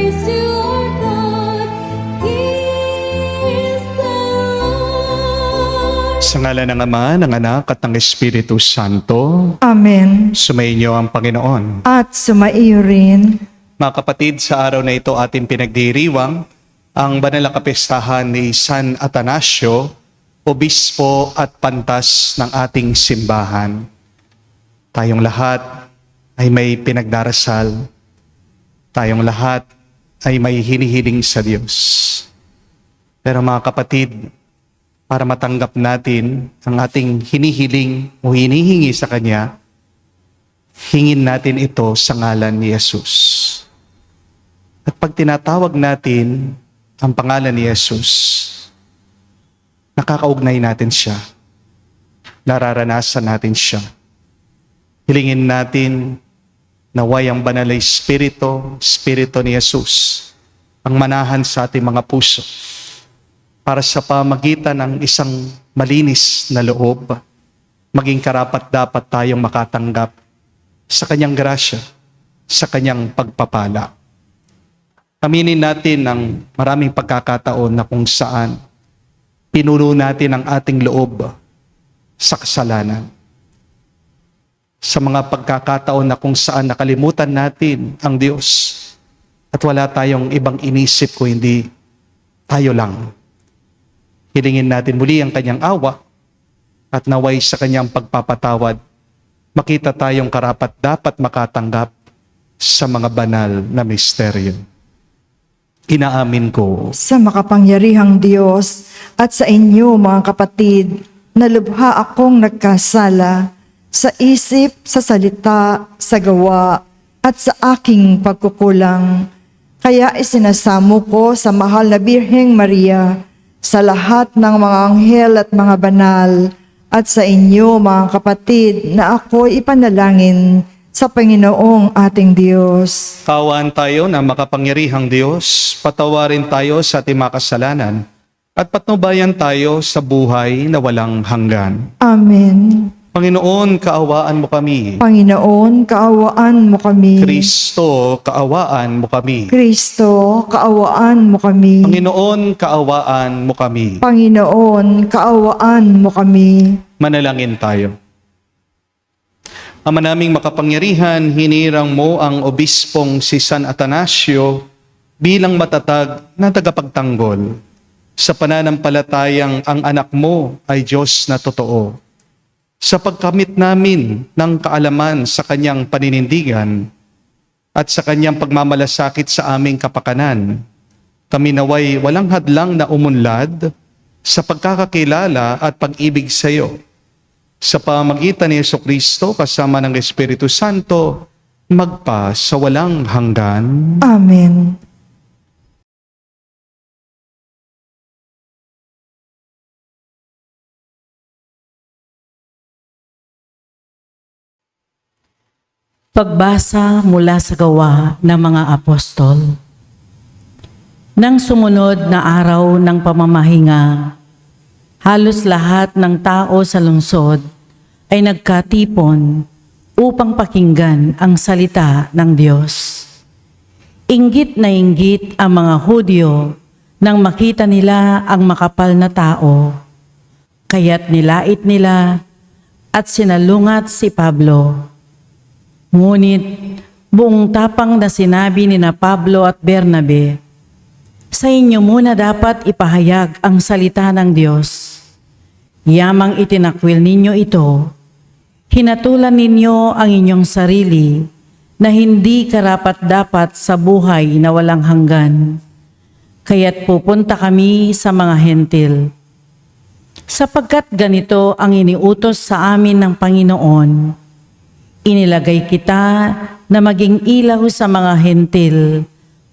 praise to our God. He is the Lord. Sa ngalan ng Ama, ng Anak at ng Espiritu Santo, Amen. sumainyo ang Panginoon. At sumaiyo rin. Mga kapatid, sa araw na ito ating pinagdiriwang ang banal na kapistahan ni San Atanasio, obispo at pantas ng ating simbahan. Tayong lahat ay may pinagdarasal. Tayong lahat ay may hinihiling sa Diyos. Pero mga kapatid, para matanggap natin ang ating hinihiling o hinihingi sa Kanya, hingin natin ito sa ngalan ni Jesus. At pag tinatawag natin ang pangalan ni Jesus, nakakaugnay natin siya. Nararanasan natin siya. Hilingin natin naway ang banal na Espiritu ni Jesus, ang manahan sa ating mga puso para sa pamagitan ng isang malinis na loob, maging karapat-dapat tayong makatanggap sa Kanyang grasya, sa Kanyang pagpapala. Aminin natin ang maraming pagkakataon na kung saan pinuno natin ang ating loob sa kasalanan. Sa mga pagkakataon na kung saan nakalimutan natin ang Diyos at wala tayong ibang inisip kung hindi tayo lang. Hilingin natin muli ang Kanyang awa at naway sa Kanyang pagpapatawad, makita tayong karapat-dapat makatanggap sa mga banal na misteryo. Inaamin ko Sa makapangyarihang Diyos at sa inyo mga kapatid, na lubha akong nagkasala sa isip, sa salita, sa gawa, at sa aking pagkukulang. Kaya isinasamo ko sa mahal na Birheng Maria, sa lahat ng mga anghel at mga banal, at sa inyo mga kapatid, na ako'y ipanalangin sa Panginoong ating Diyos. Kaawaan tayo na makapangyarihang Diyos, patawarin tayo sa ating mga kasalanan, at patnubayan tayo sa buhay na walang hanggan. Amen. Panginoon, kaawaan mo kami. Panginoon, kaawaan mo kami. Kristo, kaawaan mo kami. Kristo, kaawaan mo kami. Panginoon, kaawaan mo kami. Panginoon, kaawaan mo kami. Manalangin tayo. Ama naming makapangyarihan, hinirang mo ang obispong si San Atanasio bilang matatag na tagapagtanggol sa pananampalatayang ang anak mo ay Diyos na totoo. Sa pagkamit namin ng kaalaman sa Kanyang paninindigan at sa Kanyang pagmamalasakit sa aming kapakanan, kami naway walang hadlang na umunlad sa pagkakakilala at pag-ibig sa iyo. Sa pamagitan ni Jesucristo kasama ng Espiritu Santo, magpa sa walang hanggan. Amen. Pagbasa mula sa Gawa ng mga Apostol. Nang sumunod na araw ng pamamahinga, halos lahat ng tao sa lungsod ay nagkatipon upang pakinggan ang salita ng Diyos. Inggit na inggit ang mga Hudyo nang makita nila ang makapal na tao, kaya't nilait nila at sinalungat si Pablo. Ngunit buong tapang na sinabi ni na Pablo at Bernabe, sa inyo muna dapat ipahayag ang salita ng Diyos. Yamang itinakwil ninyo ito, hinatulan ninyo ang inyong sarili na hindi karapat-dapat sa buhay na walang hanggan. Kaya't pupunta kami sa mga hentil. Sapagkat ganito ang iniutos sa amin ng Panginoon, inilagay kita na maging ilaw sa mga hentil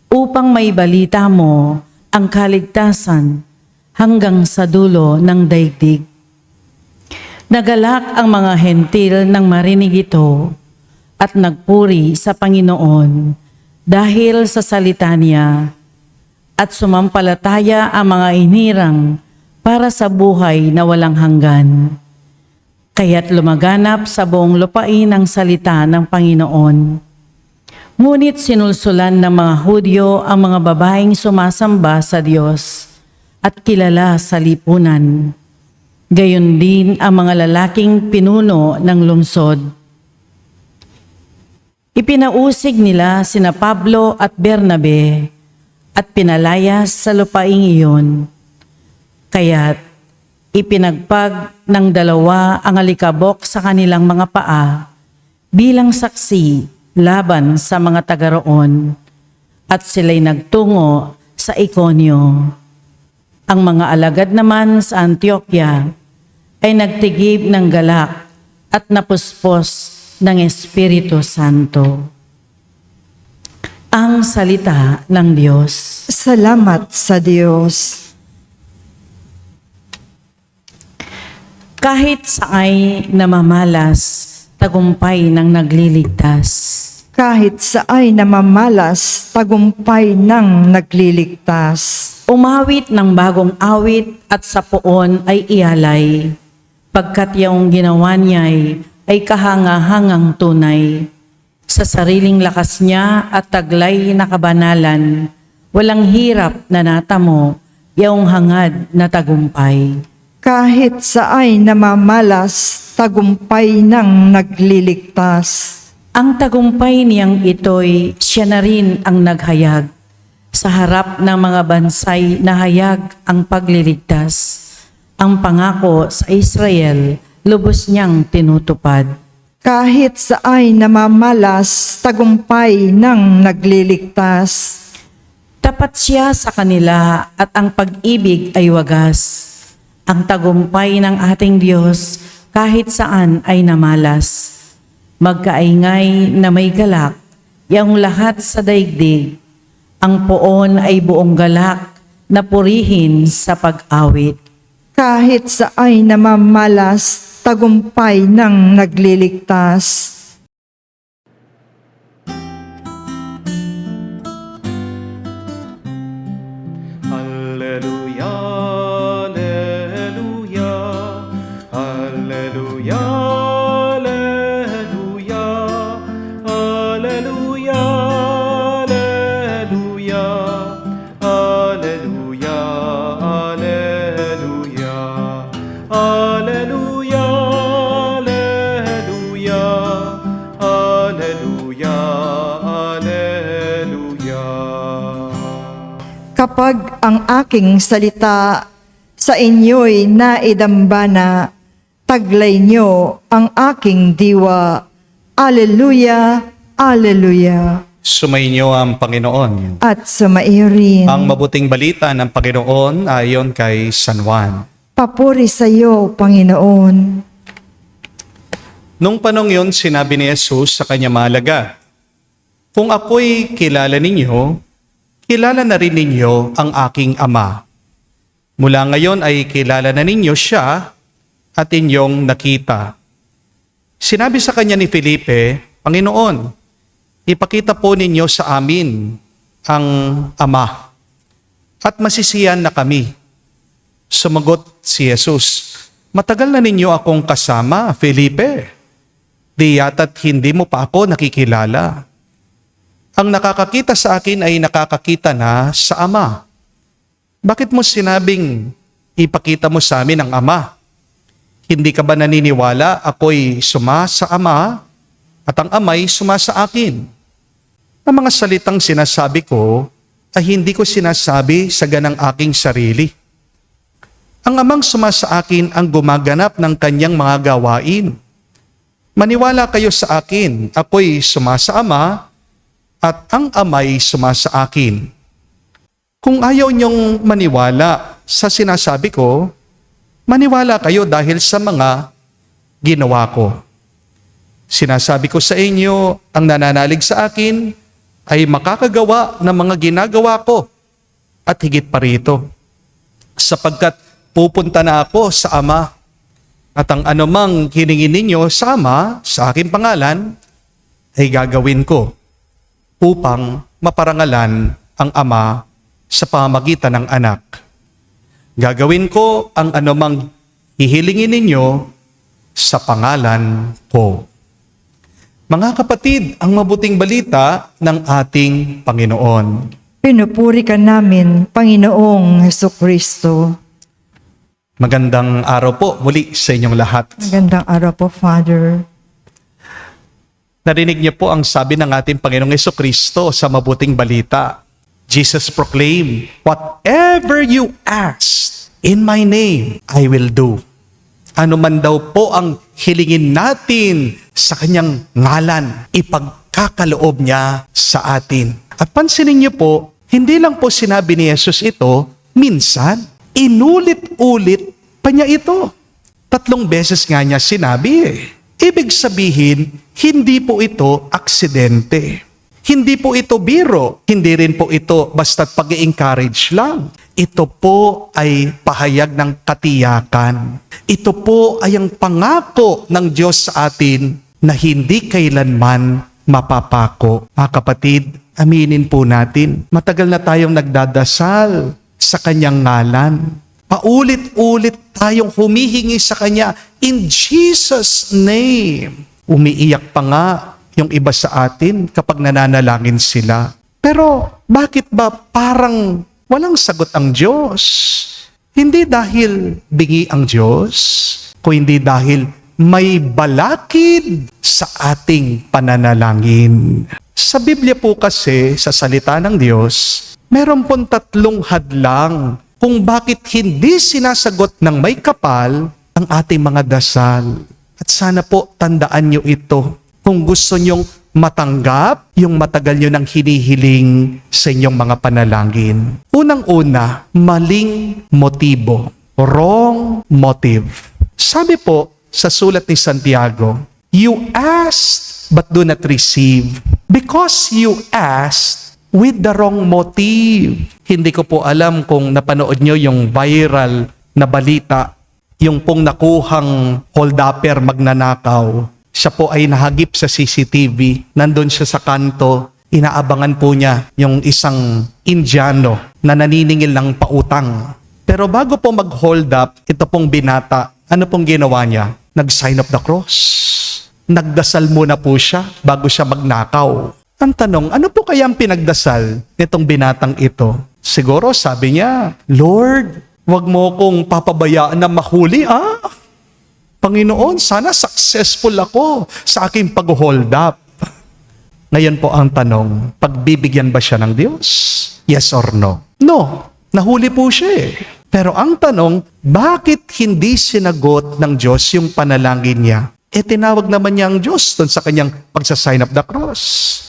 upang may balita mo ang kaligtasan hanggang sa dulo ng daigdig. Nagalak ang mga hentil nang marinig ito at nagpuri sa Panginoon dahil sa salita niya at sumampalataya ang mga inirang para sa buhay na walang hanggan. Kaya't lumaganap sa buong lupain ang salita ng Panginoon. Ngunit sinulsulan ng mga Hudyo ang mga babaeng sumasamba sa Diyos at kilala sa lipunan. Gayon din ang mga lalaking pinuno ng lungsod. Ipinausig nila sina Pablo at Bernabe at pinalayas sa lupaing iyon. Kaya't ipinagpag ng dalawa ang alikabok sa kanilang mga paa bilang saksi laban sa mga taga roon, at sila'y nagtungo sa Iconio. Ang mga alagad naman sa Antioquia ay nagtigib ng galak at napuspos ng Espiritu Santo. Ang salita ng Diyos. Salamat sa Diyos. Kahit saay namamalas, tagumpay ng nagliligtas. Kahit sa ay namamalas, tagumpay ng nagliligtas. Umawit ng bagong awit at sa poon ay ialay, pagkat yung ginawa niya'y ay kahanga-hangang tunay. Sa sariling lakas niya at taglay na kabanalan, walang hirap na natamo, yung hangad na tagumpay. Kahit sa ay namamalas, tagumpay ng nagliligtas. Ang tagumpay niyang ito'y siya na rin ang naghayag. Sa harap ng mga bansay nahayag ang pagliligtas. Ang pangako sa Israel, lubos niyang tinutupad. Kahit sa ay namamalas, tagumpay ng nagliligtas. Tapat siya sa kanila at ang pag-ibig ay wagas. Ang tagumpay ng ating Diyos kahit saan ay namalas. Magkaingay na may galak, yang lahat sa daigdig. Ang poon ay buong galak na purihin sa pag-awit. Kahit sa ay namamalas, tagumpay ng nagliligtas. Alleluia, alleluia, alleluia, alleluia, alleluia, alleluia, alleluia, alleluia, alleluia, alleluia, alleluia, alleluia. Kapag ang aking salita sa inyo'y naidambana, taglay nyo ang aking diwa. Alleluia, alleluia. Sumainyo ang Panginoon. At sumaiyo rin. Ang mabuting balita ng Panginoon ayon kay San Juan. Papuri sa iyo, Panginoon. Nung panong yun, sinabi ni Jesus sa kanya mga alagad, "Kung ako'y kilala ninyo, kilala na rin ninyo ang aking Ama. Mula ngayon ay kilala na ninyo siya at inyong nakita." Sinabi sa kanya ni Felipe, "Panginoon, ipakita po ninyo sa amin ang Ama, at masisiyan na kami." Sumagot si Jesus, "Matagal na ninyo akong kasama, Felipe. Di yata't hindi mo pa ako nakikilala. Ang nakakakita sa akin ay nakakakita na sa Ama. Bakit mo sinabing ipakita mo sa amin ang Ama? Hindi ka ba naniniwala ako'y suma sa Ama at ang Ama'y suma sa akin? Ang mga salitang sinasabi ko ay hindi ko sinasabi sa ganang aking sarili. Ang Amang suma sa akin ang gumaganap ng kanyang mga gawain. Maniwala kayo sa akin, ako'y suma sa Ama at ang Ama'y suma sa akin. Kung ayaw niyong maniwala sa sinasabi ko, maniwala kayo dahil sa mga ginawa ko. Sinasabi ko sa inyo, ang nananalig sa akin ay makakagawa ng mga ginagawa ko at higit pa rito. Sapagkat pupunta na ako sa Ama at ang anumang hiningin ninyo sa Ama sa aking pangalan ay gagawin ko upang maparangalan ang Ama sa pamamagitan ng Anak. Gagawin ko ang anumang hihilingin ninyo sa pangalan ko." Mga kapatid, ang mabuting balita ng ating Panginoon. Pinupuri ka namin, Panginoong Hesukristo. Magandang araw po muli sa inyong lahat. Magandang araw po, Father. Narinig niyo po ang sabi ng ating Panginoong Hesukristo sa mabuting balita. Jesus proclaimed, "Whatever you ask in my name, I will do." Ano man daw po ang hilingin natin sa kanyang ngalan, ipagkakaloob niya sa atin. At pansinin niyo po, hindi lang po sinabi ni Jesus ito, minsan, inulit-ulit pa niya ito. 3 beses nga niya sinabi eh. Ibig sabihin, hindi po ito aksidente. Hindi po ito biro. Hindi rin po ito basta't pag-i-encourage lang. Ito po ay pahayag ng katiyakan. Ito po ay ang pangako ng Diyos sa atin na hindi kailanman mapapako. Mga kapatid, aminin po natin, matagal na tayong nagdadasal sa kanyang ngalan. Paulit-ulit tayong humihingi sa kanya in Jesus' name. Umiiyak pa nga yung iba sa atin kapag nananalangin sila. Pero bakit ba parang walang sagot ang Diyos? Hindi dahil bingi ang Diyos, kundi dahil may balakid sa ating pananalangin. Sa Biblia po kasi, sa salita ng Diyos, meron pong 3 hadlang kung bakit hindi sinasagot ng may kapal ang ating mga dasal. At sana po tandaan nyo ito kung gusto nyong matanggap yung matagal nyo nang hinihiling sa inyong mga panalangin. Unang-una, maling motibo. Wrong motive. Sabi po sa sulat ni Santiago, "You asked but do not receive because you asked with the wrong motive." Hindi ko po alam kung napanood nyo yung viral na balita, yung pong nakuhang hold-upper magnanakaw. Siya po ay nahagip sa CCTV. Nandun siya sa kanto. Inaabangan po niya yung isang Indiano na naniningil ng pautang. Pero bago po mag-hold up, ito pong binata, ano pong ginawa niya? Nag-sign of the cross. Nagdasal muna po siya bago siya magnakaw. Ang tanong, ano po kaya ang pinagdasal nitong binatang ito? Siguro sabi niya, "Lord, wag mo kong papabayaan na mahuli Panginoon, sana successful ako sa aking pag-hold up." Ngayon po ang tanong, pagbibigyan ba siya ng Diyos? Yes or no? No, nahuli po siya eh. Pero ang tanong, bakit hindi sinagot ng Diyos yung panalangin niya? Tinawag naman niya ang Diyos doon sa kanyang pagsasign of the cross.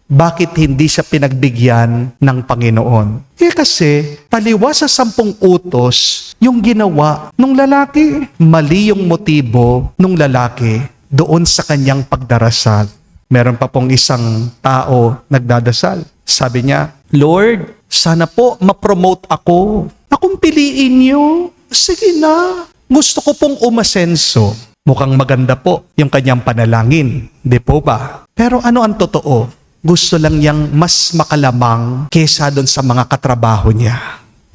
Bakit hindi siya pinagbigyan ng Panginoon? Kasi taliwas sa 10 utos yung ginawa ng lalaki. Mali yung motibo ng lalaki doon sa kanyang pagdarasal. Meron pa pong isang tao nagdadasal. Sabi niya, "Lord, sana po ma-promote ako. Akong piliin niyo. Sige na. Gusto ko pong umasenso." Mukhang maganda po yung kanyang panalangin. Di po ba? Pero ano ang totoo? Gusto lang niyang mas makalamang kesa doon sa mga katrabaho niya.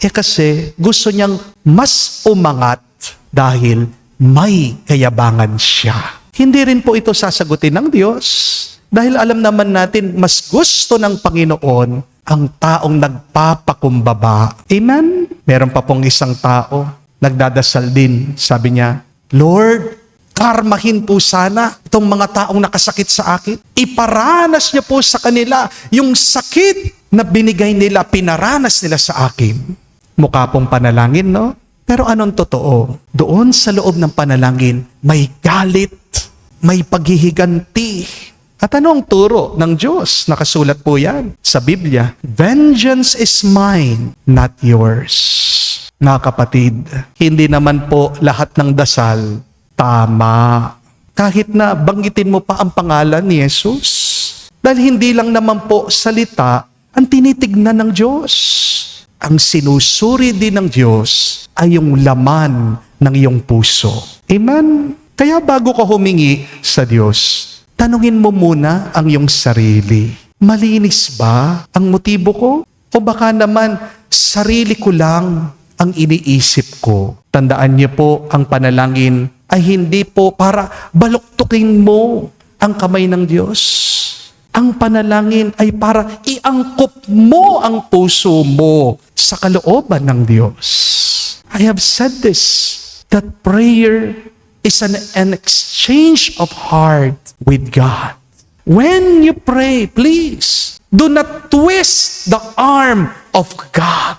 Kasi gusto niyang mas umangat dahil may kayabangan siya. Hindi rin po ito sasagutin ng Diyos. Dahil alam naman natin, mas gusto ng Panginoon ang taong nagpapakumbaba. Amen? Meron pa pong isang tao, nagdadasal din. Sabi niya, "Lord, karmahin po sana itong mga taong nakasakit sa akin. Iparanas niya po sa kanila yung sakit na binigay nila, pinaranas nila sa akin." Mukha pong panalangin, no? Pero anong totoo? Doon sa loob ng panalangin, may galit, may paghihiganti. At ano ang turo ng Diyos? Nakasulat po yan sa Biblia. "Vengeance is mine, not yours." Mga kapatid, hindi naman po lahat ng dasal tama. Kahit na banggitin mo pa ang pangalan ni Jesus. Dahil hindi lang naman po salita ang tinitignan ng Diyos. Ang sinusuri din ng Diyos ay yung laman ng iyong puso. Amen? Kaya bago ka humingi sa Diyos, tanungin mo muna ang iyong sarili. Malinis ba ang motibo ko? O baka naman sarili ko lang ang iniisip ko? Tandaan niyo po, ang panalangin ay hindi po para baluktukin mo ang kamay ng Diyos. Ang panalangin ay para iangkop mo ang puso mo sa kalooban ng Diyos. I have said this, that prayer is an exchange of heart with God. When you pray, please, do not twist the arm of God.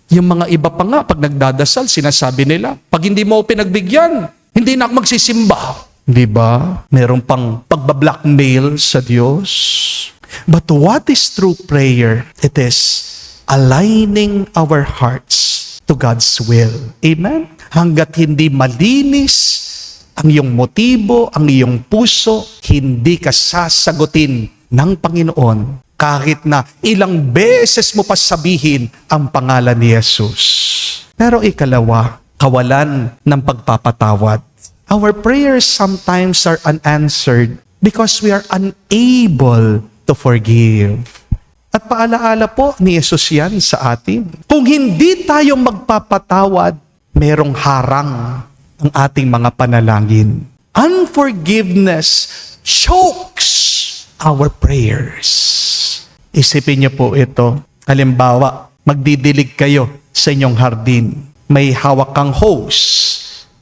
Yung mga iba pa nga, pag nagdadasal, sinasabi nila, pag hindi mo pinagbigyan, hindi na ako magsisimba. Di ba? Meron pang pagbablackmail sa Diyos. But what is true prayer? It is aligning our hearts to God's will. Amen? Hanggat hindi malinis ang iyong motibo, ang iyong puso, hindi ka sasagutin ng Panginoon kahit na ilang beses mo pa sabihin ang pangalan ni Jesus. Pero ikalawa, kawalan ng pagpapatawad. Our prayers sometimes are unanswered because we are unable to forgive. At paalaala po ni Jesus yan sa atin. Kung hindi tayo magpapatawad, merong harang ang ating mga panalangin. Unforgiveness chokes our prayers. Isipin niyo po ito. Halimbawa, magdidilig kayo sa inyong hardin. May hawak kang hose,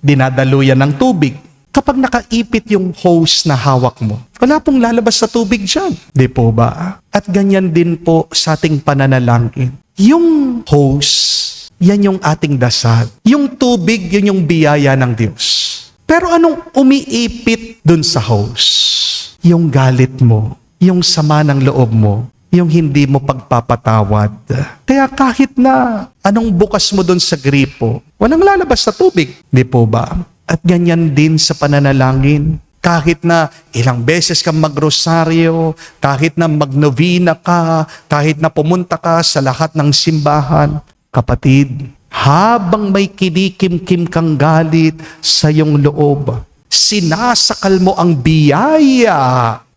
dinadaluyan ng tubig. Kapag nakaipit yung hose na hawak mo, wala pong lalabas sa tubig dyan. Di po ba? At ganyan din po sa ating pananalangin. Yung hose, yan yung ating dasal. Yung tubig, yun yung biyaya ng Diyos. Pero anong umiipit dun sa hose? Yung galit mo, yung sama ng loob mo, yung hindi mo pagpapatawad. Kaya kahit na anong bukas mo dun sa gripo, walang lalabas sa tubig. Di po ba? At ganyan din sa pananalangin. Kahit na ilang beses kang magrosaryo, kahit na magnovena ka, kahit na pumunta ka sa lahat ng simbahan, kapatid, habang may kinikim-kim kang galit sa iyong loob, sinasakal mo ang biyaya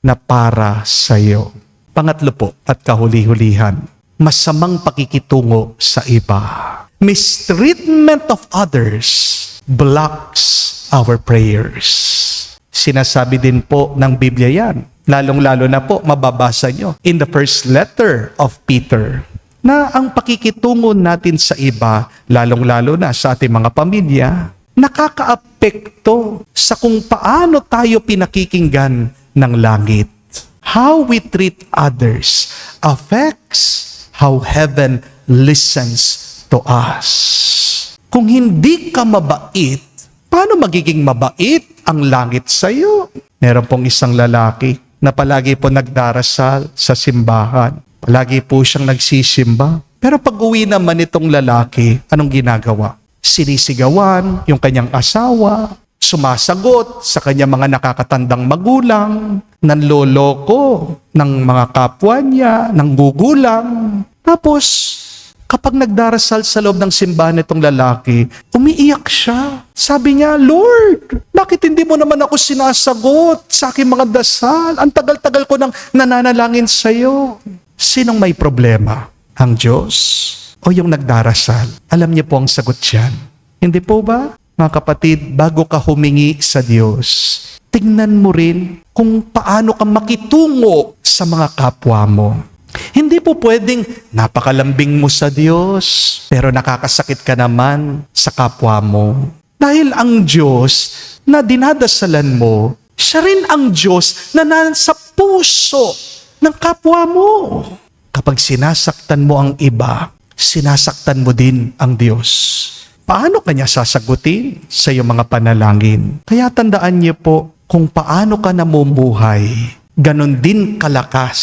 na para sa iyo. Pangatlo po at kahuli-hulihan, masamang pakikitungo sa iba. Mistreatment of others blocks our prayers. Sinasabi din po ng Biblia yan. Lalong-lalo na po, mababasa nyo in the first letter of Peter, na ang pakikitungo natin sa iba, lalong-lalo na sa ating mga pamilya, nakakaapekto sa kung paano tayo pinakikinggan ng langit. How we treat others affects how heaven listens to us. Kung hindi ka mabait, paano magiging mabait ang langit sa iyo? Meron pong isang lalaki na palagi po nagdarasal sa simbahan. Palagi po siyang nagsisimba. Pero pag uwi naman itong lalaki, anong ginagawa? Sinisigawan yung kanyang asawa, sumasagot sa kanyang mga nakakatandang magulang, nanloloko ng mga kapwa niya, nanggugulang. Tapos, kapag nagdarasal sa loob ng simbahan itong lalaki, umiiyak siya. Sabi niya, Lord, bakit hindi mo naman ako sinasagot sa aking mga dasal? Ang tagal-tagal ko nang nananalangin sa iyo. Sinong may problema? Ang Diyos o yung nagdarasal? Alam niyo po ang sagot diyan. Hindi po ba? Mga kapatid, bago ka humingi sa Diyos, tingnan mo rin kung paano ka makitungo sa mga kapwa mo. Hindi po pwedeng napakalambing mo sa Diyos, pero nakakasakit ka naman sa kapwa mo. Dahil ang Diyos na dinadasalan mo, siya rin ang Diyos na nasa puso ng kapwa mo. Kapag sinasaktan mo ang iba, sinasaktan mo din ang Diyos. Paano kanya sasagutin sa iyong mga panalangin? Kaya tandaan niyo po, kung paano ka namumuhay, ganon din kalakas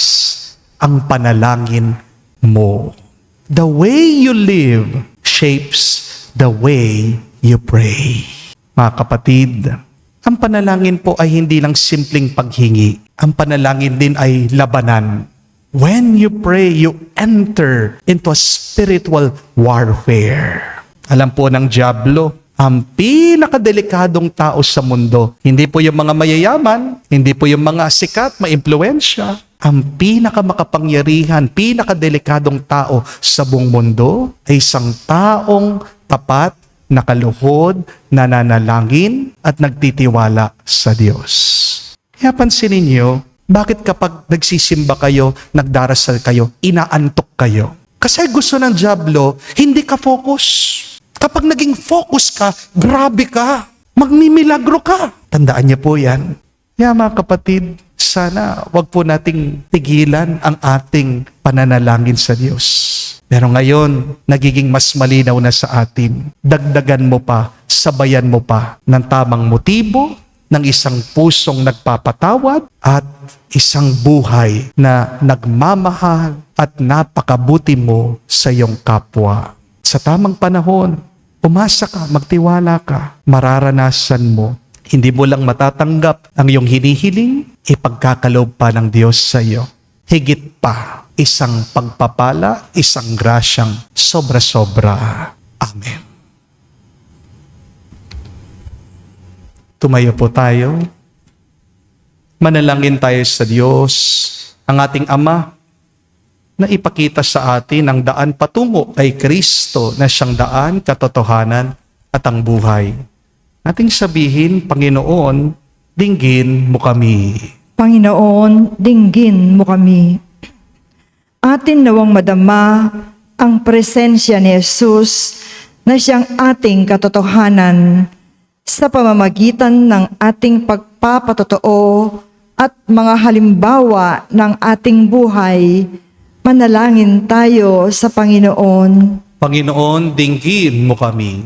ang panalangin mo. The way you live shapes the way you pray. Mga kapatid, ang panalangin po ay hindi lang simpleng paghingi. Ang panalangin din ay labanan. When you pray, you enter into a spiritual warfare. Alam po ng dyablo, ang pinakadelikadong tao sa mundo, hindi po yung mga mayayaman, hindi po yung mga sikat, maimpluwensya. Ang pinakamakapangyarihan, pinakadelikadong tao sa buong mundo ay isang taong tapat, nakaluhod, nananalangin at nagtitiwala sa Diyos. Kaya pansinin niyo, bakit kapag nagsisimba kayo, nagdarasal kayo, inaantok kayo? Kasi gusto ng dyablo, hindi ka focus. Kapag naging focus ka, grabe ka. Magmimilagro ka. Tandaan niyo po yan. Kaya mga kapatid, sana wag po nating tigilan ang ating pananalangin sa Diyos. Pero ngayon, nagiging mas malinaw na sa atin. Dagdagan mo pa, sabayan mo pa ng tamang motibo, ng isang pusong nagpapatawad at isang buhay na nagmamahal at napakabuti mo sa iyong kapwa. Sa tamang panahon, umasa ka, magtiwala ka, mararanasan mo. Hindi mo lang matatanggap ang iyong hinihiling, ipagkakaloob pa ng Diyos sa iyo. Higit pa, isang pagpapala, isang grasyang sobra-sobra. Amen. Tumayo po tayo. Manalangin tayo sa Diyos, ang ating Ama, na ipakita sa atin ang daan patungo kay Kristo na siyang daan, katotohanan at ang buhay. Ating sabihin, Panginoon, dinggin mo kami. Panginoon, dinggin mo kami. Atin nawang madama ang presensya ni Jesus na siyang ating katotohanan sa pamamagitan ng ating pagpapatotoo at mga halimbawa ng ating buhay. Manalangin tayo sa Panginoon. Panginoon, dinggin mo kami.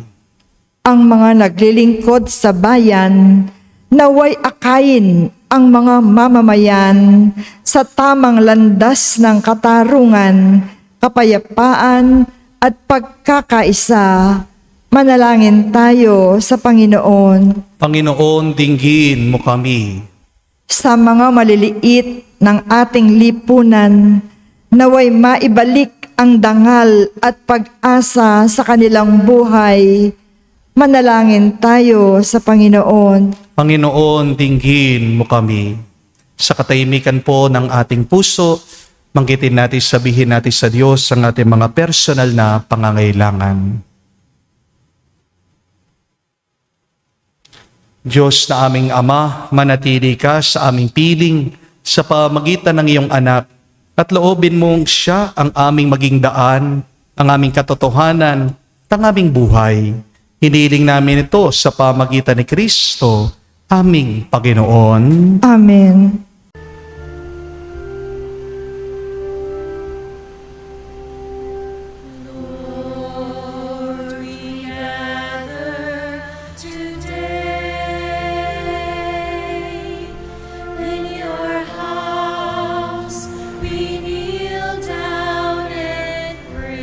Ang mga naglilingkod sa bayan, naway akayin ang mga mamamayan sa tamang landas ng katarungan, kapayapaan at pagkakaisa. Manalangin tayo sa Panginoon. Panginoon, dinggin mo kami. Sa mga maliliit ng ating lipunan, naway maibalik ang dangal at pag-asa sa kanilang buhay. Manalangin tayo sa Panginoon. Panginoon, dinggin mo kami. Sa katahimikan po ng ating puso, banggitin natin, sabihin natin sa Diyos ang ating mga personal na pangangailangan. Diyos na aming Ama, manatili ka sa aming piling sa pamagitan ng iyong anak at loobin mong siya ang aming maging daan, ang aming katotohanan, at ang aming buhay. Hiniling namin ito sa pamagitan ni Kristo, aming Panginoon. Amen. Lord, we gather today in your house. We kneel down and pray.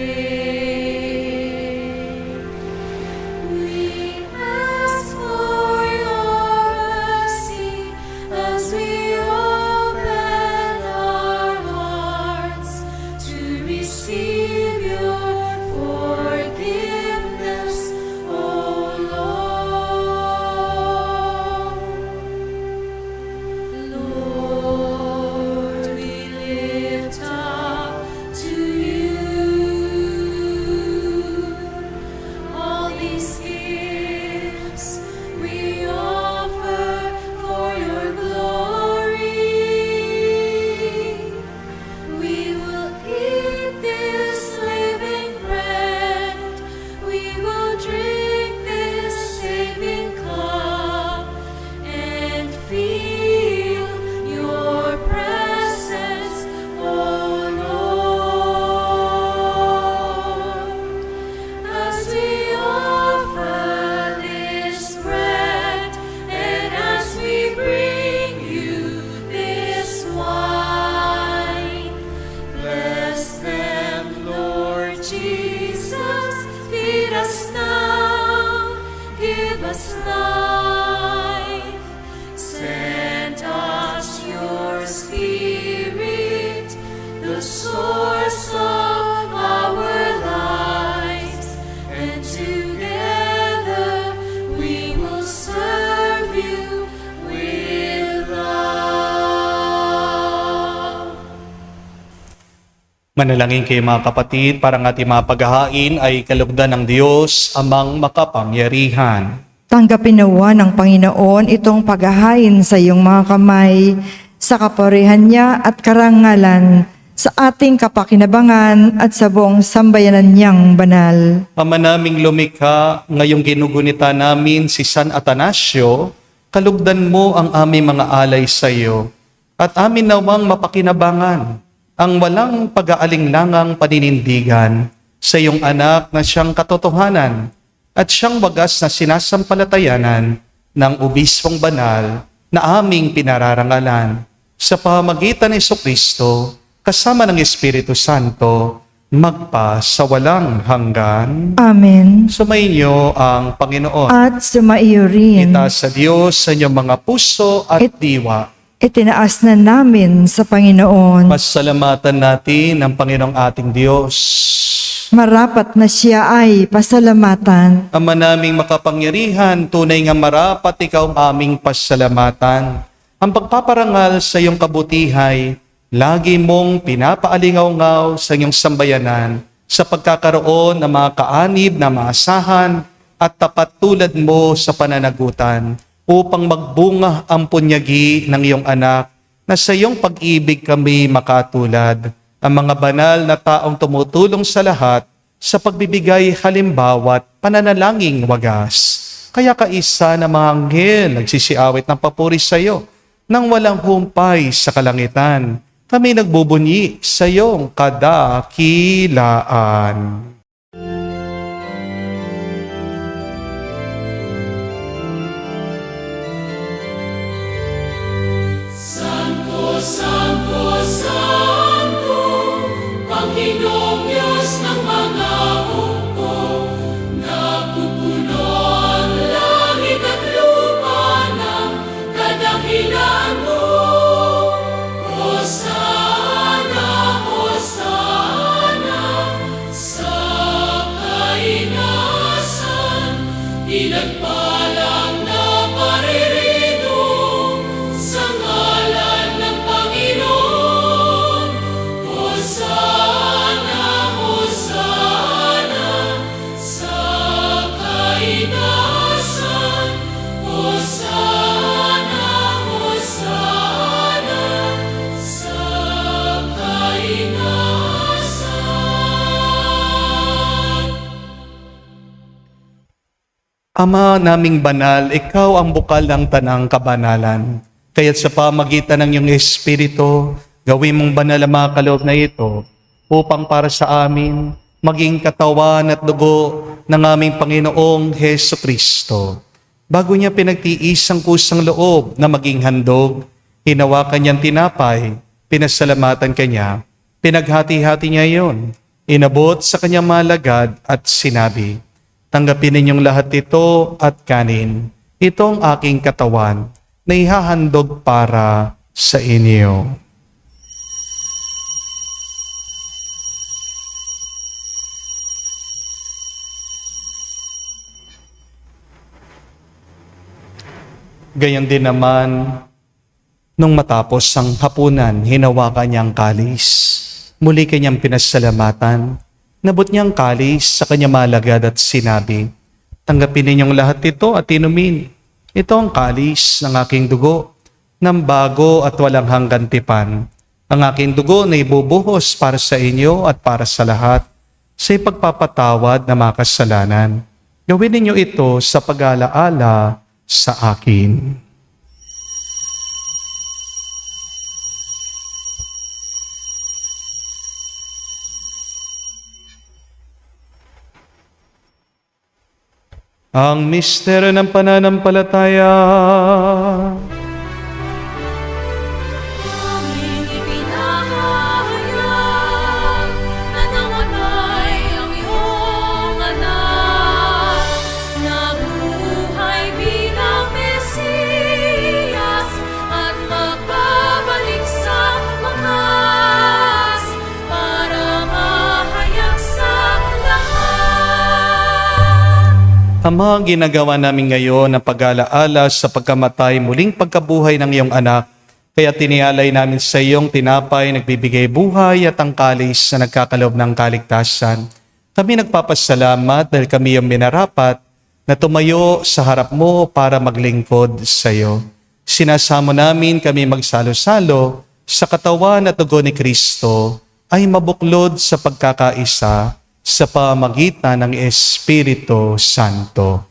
We ask for your mercy as we open our hearts to receive your forgiveness, O Lord. Lord, we lift up to you all these gifts we offer for your glory. We will eat this living bread. We will drink this saving cup and feel your presence, O Lord. As we offer this bread and as we bring you this wine, bless them, Lord Jesus. Feed us now, give us life. Send us your Spirit, the source of our lives, and together we will serve you with love. Manalangin kayo mga kapatid, para ang ating mga paghahain ay kalugdan ng Diyos, amang makapangyarihan. Tanggapin nawa ng Panginoon itong paghahain sa iyong mga kamay, sa kapurihan niya at karangalan, sa ating kapakinabangan at sa buong sambayanan niyang banal. Ama naming lumikha, ngayong ginugunita namin si San Atanasio, kalugdan mo ang aming mga alay sa iyo, at amin nawang mapakinabangan ang walang pag-aalinlangang paninindigan sa iyong anak na siyang katotohanan at siyang wagas na sinasampalatayanan ng obispong banal na aming pinararangalan sa pamamagitan ni Jesucristo kasama ng Espiritu Santo magpa sa walang hanggan. Amen. Sumainyo ang Panginoon. At sumaiyo rin. Itaas sa Diyos sa inyong mga puso at diwa. Itinaas na namin sa Panginoon. Pasalamatan natin ang Panginoong ating Diyos. Marapat na siya ay pasalamatan. Ama naming makapangyarihan, tunay nga marapat ikaw ang aming pasalamatan. Ang pagpaparangal sa iyong kabutihay, lagi mong pinapaalingaw-ngaw sa iyong sambayanan sa pagkakaroon ng mga kaanib na maasahan at tapat tulad mo sa pananagutan upang magbunga ang punyagi ng iyong anak na sa iyong pag-ibig kami makatulad. Ang mga banal na taong tumutulong sa lahat sa pagbibigay halimbawa at pananalangin wagas. Kaya kaisa na mga anghel nagsisiawit ng papuri sa iyo nang walang humpay sa kalangitan. Kami nagbubunyi sa iyong kadakilaan. Santo, Santo, Santo, Panginoong Diyos ng mga hukbo, napupuno ang langit at lupa ng kadakilan mo. Hosana, Hosana, sa kainasan, pinagpalang na paririto sa ngalan ng Panginoon. Hosana, Hosana, sa kainasan. Hosana, Hosana, sa kainasan. Ama naming banal, ikaw ang bukal ng tanang kabanalan. Kaya't sa pamagitan ng iyong Espiritu, gawin mong banal ang mga kaloob na ito upang para sa amin maging katawan at dugo ng aming Panginoong Heso Kristo. Bago niya pinagtiis ang kusang loob na maging handog, hinawakan niyang tinapay, pinasalamatan kanya, pinaghati-hati niya iyon, inabot sa kanyang malagad at sinabi, "Tanggapin ninyong lahat ito at kanin. Ito ang aking katawan na ihahandog para sa inyo." Gayon din naman, nung matapos ang hapunan, hinawakan niya ang kalis. Muli kanyang pinasalamatan. Nabot niya ang kalis sa kanyang malagad at sinabi, "Tanggapin ninyong lahat ito at inumin. Ito ang kalis ng aking dugo, ng bago at walang hanggan tipan. Ang aking dugo na ibubuhos para sa inyo at para sa lahat, sa ipagpapatawad na mga kasalanan. Gawin ninyo ito sa pag-alaala sa akin." Ang misteryo ng pananampalataya. Aming ipinahayag na namatay ang iyong anak, nabuhay bilang Mesiyas at magbabalik sa wakas para mahayag sa lahat. Ama, ginagawa namin ngayon ang pag-alaala sa pagkamatay, muling pagkabuhay ng iyong anak. Kaya tinialay namin sa iyong tinapay, nagbibigay buhay at ang kalis na nagkakaloob ng kaligtasan. Kami nagpapasalamat dahil kami iyong minarapat na tumayo sa harap mo para maglingkod sa iyo. Sinasamo namin kami magsalo-salo sa katawan at dugo ni Kristo ay mabuklod sa pagkakaisa sa pamagitan ng Espiritu Santo.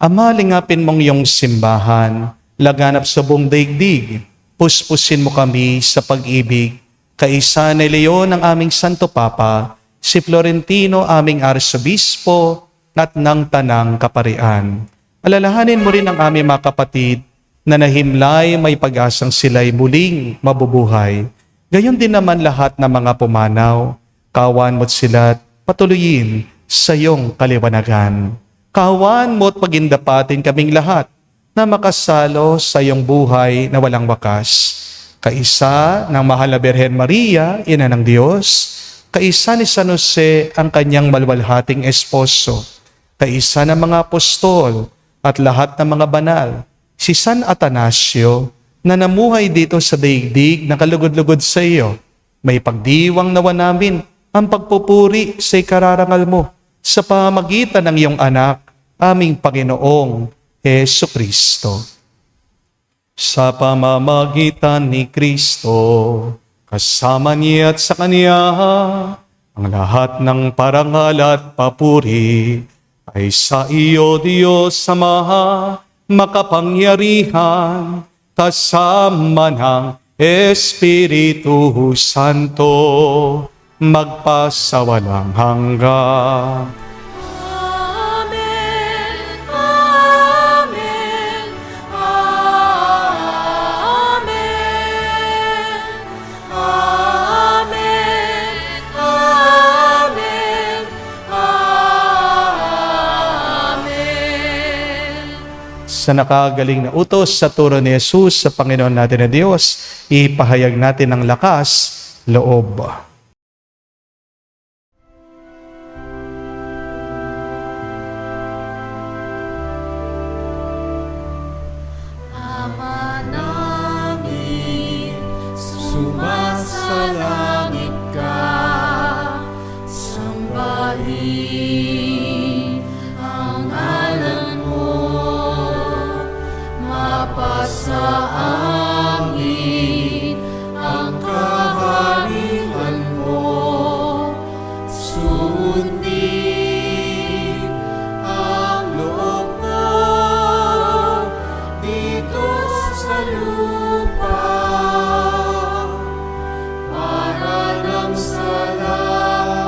Ama, lingapin mong iyong simbahan, laganap sa buong daigdig, puspusin mo kami sa pag-ibig, kaisa ni Leon ang aming Santo Papa, si Florentino aming Arsobispo, at ng Tanang Kaparian. Alalahanin mo rin ang aming mga kapatid na nahimlay may pag-asang sila'y muling mabubuhay. Gayon din naman lahat ng mga pumanaw, kawan mo't sila patuloyin sa iyong kaliwanagan. Kawan mo't pagindapatin kaming lahat na makasalo sa iyong buhay na walang wakas. Kaisa ng mahal na Birhen Maria, Ina ng Diyos, kaisa ni San Jose ang kanyang malwalhating esposo, kaisa ng mga apostol at lahat ng mga banal, si San Atanasio na namuhay dito sa daigdig na kalugod-lugod sa iyo, may pagdiwang nawa namin ang pagpupuri sa ikararangal mo sa pamagitan ng iyong anak, aming Panginoong Jesucristo. Sa pamamagitan ni Kristo, kasama niya at sa Kanya, ang lahat ng parangal at papuri ay sa iyo, Diyos Ama, makapangyarihan, kasama ng Espiritu Santo, magpasawalang hanggan. Amen. Amen. Amen. Amen. Amen. Amen. Sa nakagaling na utos sa turo ni Jesus sa Panginoon natin na Diyos, ipahayag natin ang lakas, loob. Ama namin, sumasalangit ka, sambahin ang ngalan mo, mapasa amin ang kaharian mo, sundin ang loob mo dito sa lupa, para nang sa langit.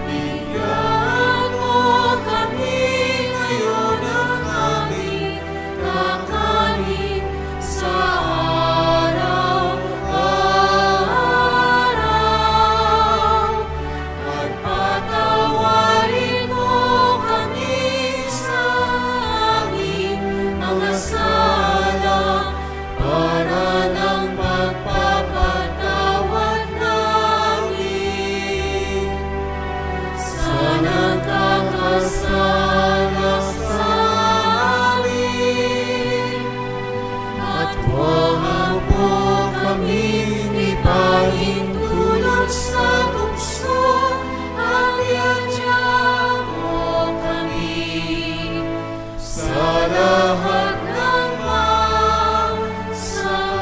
Bigyan mo kami ngayon ng aming kakanin sa araw-araw, at patawarin mo kami sa aming mga sala, para nang magpapatawad namin sa nagkakasala sa amin. At huwag mo kaming ipahintulot sa tukso, at iadya mo kami sa lahat ng masama.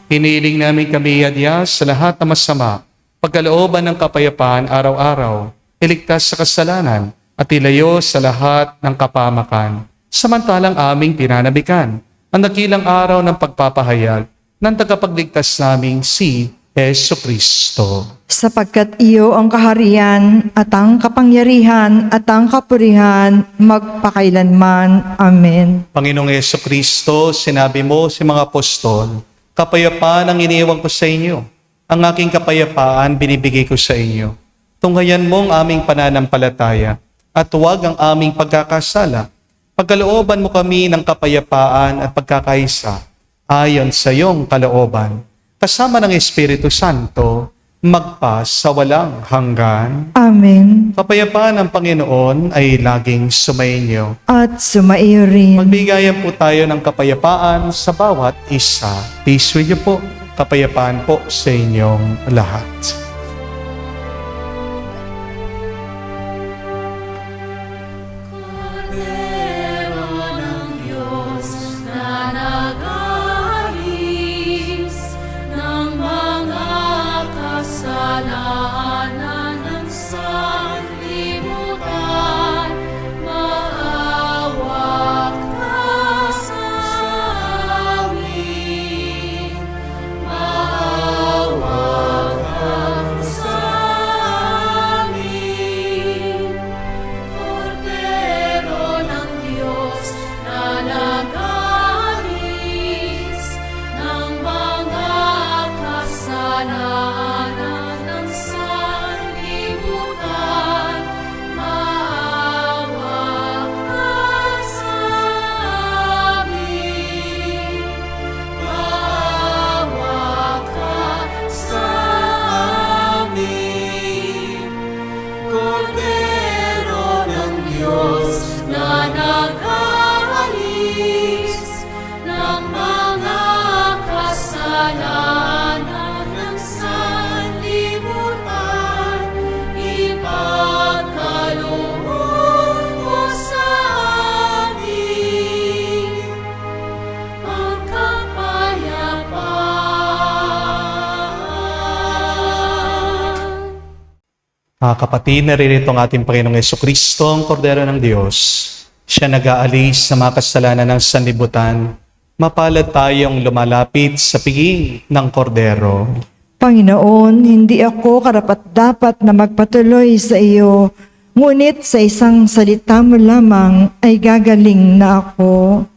Hiniling namin kami adya sa lahat ng masama, pagkalooban ng kapayapaan araw-araw, iligtas sa kasalanan, at ilayo sa lahat ng kapamakan. Samantalang aming pinanabikan ang dakilang araw ng pagpapahayag ng tagapagligtas naming si Jesucristo. Sapagkat iyo ang kaharian at ang kapangyarihan at ang kapurihan magpakailanman. Amen. Panginoong Jesucristo, sinabi mo sa mga apostol, kapayapaan ang iniiwan ko sa inyo. Ang aking kapayapaan binibigay ko sa inyo. Tunghayan mo ang aming pananampalataya at huwag ang aming pagkakasala. Pagkalooban mo kami ng kapayapaan at pagkakaisa ayon sa iyong kalooban. Kasama ng Espiritu Santo, magpa sa walang hanggan. Amen. Kapayapaan ng Panginoon ay laging sumainyo. At sumaiyo rin. Magbigayan po tayo ng kapayapaan sa bawat isa. Peace with you po. Kapayapaan po sa inyong lahat. Mga kapatid, naririto ang ating Panginoong Jesucristo, ang Kordero ng Diyos. Siya nag-aalis sa mga kasalanan ng sanlibutan. Mapalad tayong lumalapit sa piging ng Kordero. Panginoon, hindi ako karapat-dapat na magpatuloy sa iyo, ngunit sa isang salita mo lamang ay gagaling na ako.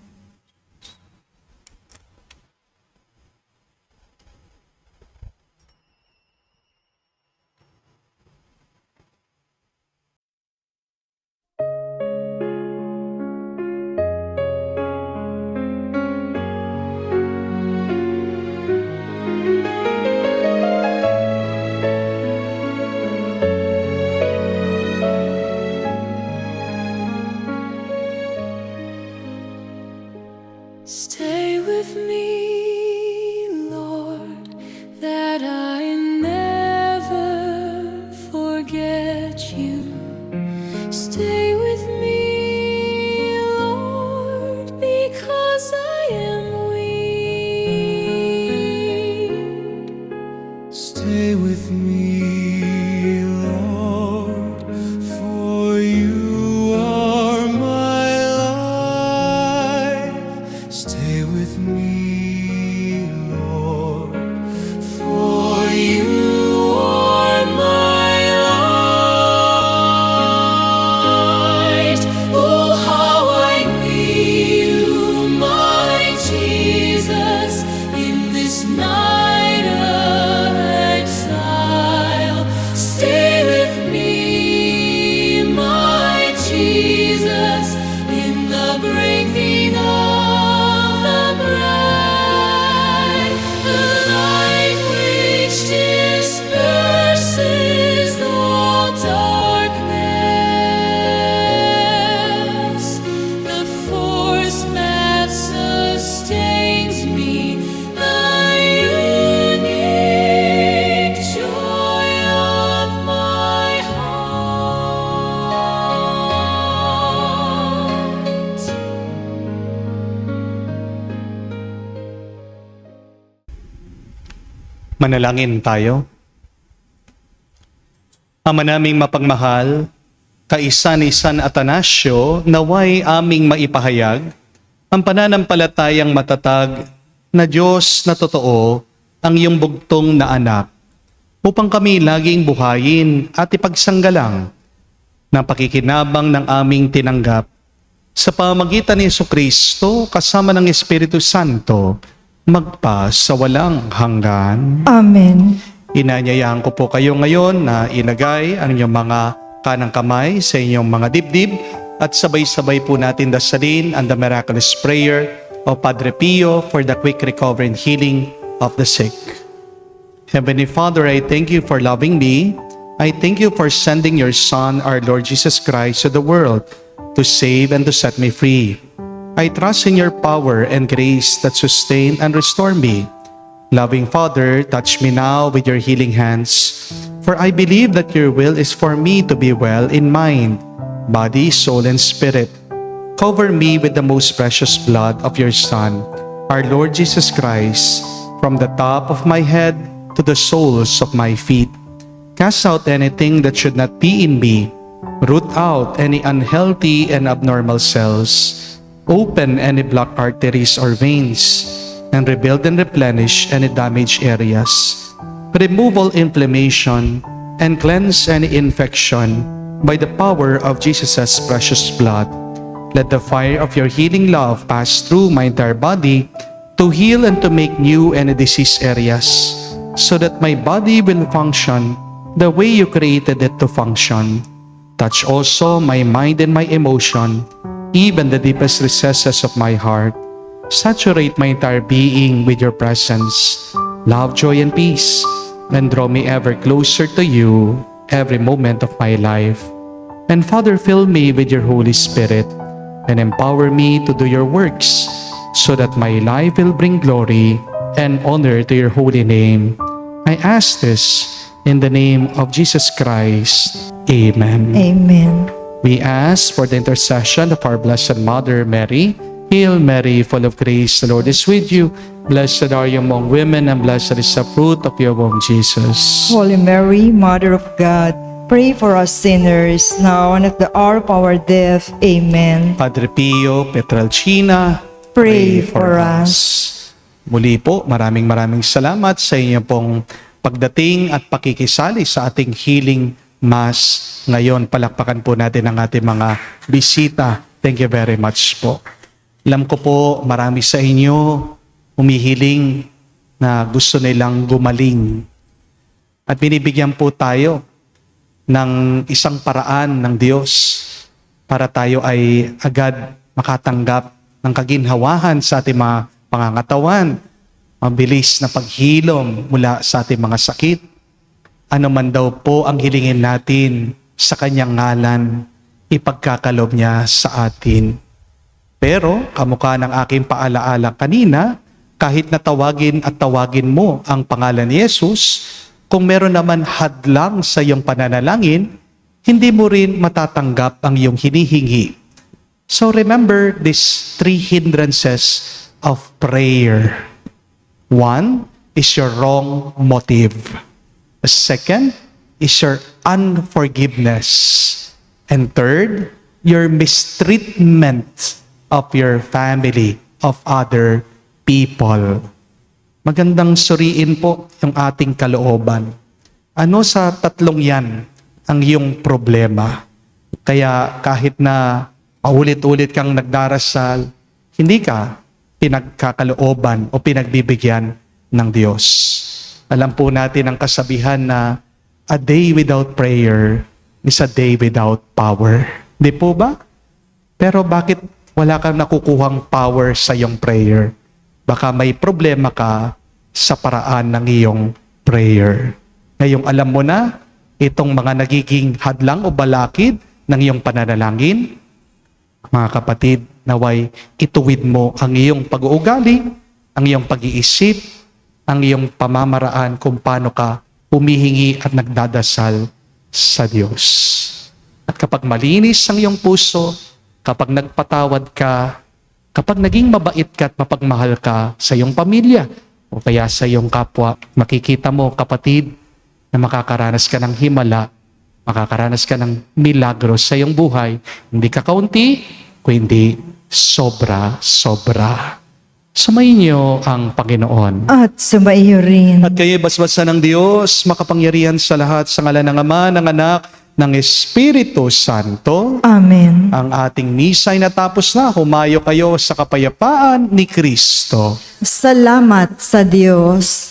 Stay with me, Lord, that I never forget you. Stay with me, Lord, because I am weak. Stay with me, Lord, for you are my life. Stay with me, Lord, for you are my Light. Oh, how I need you, my Jesus, in this night of exile. Stay with me, my Jesus, in the breaking of the bread, the light which disperses all darkness, the force that sustains me, the unique joy of my heart. Manalangin tayo. Ama naming mapagmahal, kaisa ni San Atanasio, naway aming maipahayag ang pananampalatayang matatag na Diyos na totoo ang iyong bugtong na anak, upang kami laging buhayin at ipagsanggalang ng pakikinabang ng aming tinanggap sa pamamagitan ni Jesucristo kasama ng Espiritu Santo, magpa sa walang hanggan. Amen. Inanyayahan ko po kayo ngayon na ilagay ang inyong mga kanang kamay sa inyong mga dibdib at sabay-sabay po natin dasalin ang the miraculous prayer of Padre Pio for the quick recovery and healing of the sick. Heavenly Father, I thank you for loving me. I thank you for sending your Son, our Lord Jesus Christ, to the world to save and to set me free. I trust in your power and grace that sustain and restore me. Loving Father, touch me now with your healing hands, for I believe that your will is for me to be well in mind, body, soul, and spirit. Cover me with the most precious blood of your Son, our Lord Jesus Christ, from the top of my head to the soles of my feet. Cast out anything that should not be in me. Root out any unhealthy and abnormal cells. Open any blocked arteries or veins, and rebuild and replenish any damaged areas. Remove all inflammation and cleanse any infection by the power of Jesus' precious blood. Let the fire of your healing love pass through my entire body to heal and to make new any disease areas, so that my body will function the way you created it to function. Touch also my mind and my emotion, even the deepest recesses of my heart. Saturate my entire being with your presence, love, joy, and peace, and draw me ever closer to you every moment of my life. And Father, fill me with your Holy Spirit and empower me to do your works, so that my life will bring glory and honor to your holy name. I ask this in the name of Jesus Christ. Amen. Amen. We ask for the intercession of our Blessed Mother Mary. Hail Mary, full of grace, the Lord is with you. Blessed are you among women, and blessed is the fruit of your womb, Jesus. Holy Mary, Mother of God, Pray for us sinners, now and at the hour of our death. Amen. Padre Pio Petralcina, Pray for us. Muli po, maraming salamat sa inyo pong pagdating at pakikisali sa ating healing mass. Ngayon, palakpakan po natin ang ating mga bisita. Thank you very much po. Alam ko po, marami sa inyo humihiling na gusto nilang gumaling. At binibigyan po tayo ng isang paraan ng Diyos para tayo ay agad makatanggap ng kaginhawahan sa ating mga pangangatawan, mabilis na paghilom mula sa ating mga sakit. Ano man daw po ang hilingin natin sa kanyang ngalan, ipagkakalob niya sa atin. Pero, kamukha ng aking paalaala kanina, kahit natawagin at tawagin mo ang pangalan ni Jesus, kung meron naman hadlang sa iyong pananalangin, hindi mo rin matatanggap ang iyong hinihingi. So remember these 3 hindrances of prayer. 1 is your wrong motive. The second is your unforgiveness. And third, your mistreatment of your family, of other people. Magandang suriin po yung ating kalooban. Ano sa tatlong yan ang iyong problema? Kaya kahit na paulit-ulit kang nagdarasal, hindi ka pinagkakalooban o pinagbibigyan ng Diyos. Alam po natin ang kasabihan na a day without prayer is a day without power. Di po ba? Pero bakit wala kang nakukuhang power sa iyong prayer? Baka may problema ka sa paraan ng iyong prayer. Ngayong alam mo na itong mga nagiging hadlang o balakid ng iyong pananalangin, mga kapatid, naway ituwid mo ang iyong pag-uugali, ang iyong pag-iisip, ang iyong pamamaraan kung paano ka humihingi at nagdadasal sa Diyos. At kapag malinis ang iyong puso, kapag nagpatawad ka, kapag naging mabait ka at mapagmahal ka sa iyong pamilya o kaya sa iyong kapwa, makikita mo, kapatid, na makakaranas ka ng himala, makakaranas ka ng milagros sa iyong buhay. Hindi ka kaunti, kundi sobra-sobra. Sumainyo ang Panginoon. At sumaiyo rin. At kayo'y basbasan ng Diyos, makapangyarihan sa lahat, sa ngalan ng Ama, ng Anak, ng Espiritu Santo. Amen. Ang ating misa ay natapos na. Humayo kayo sa kapayapaan ni Kristo. Salamat sa Diyos.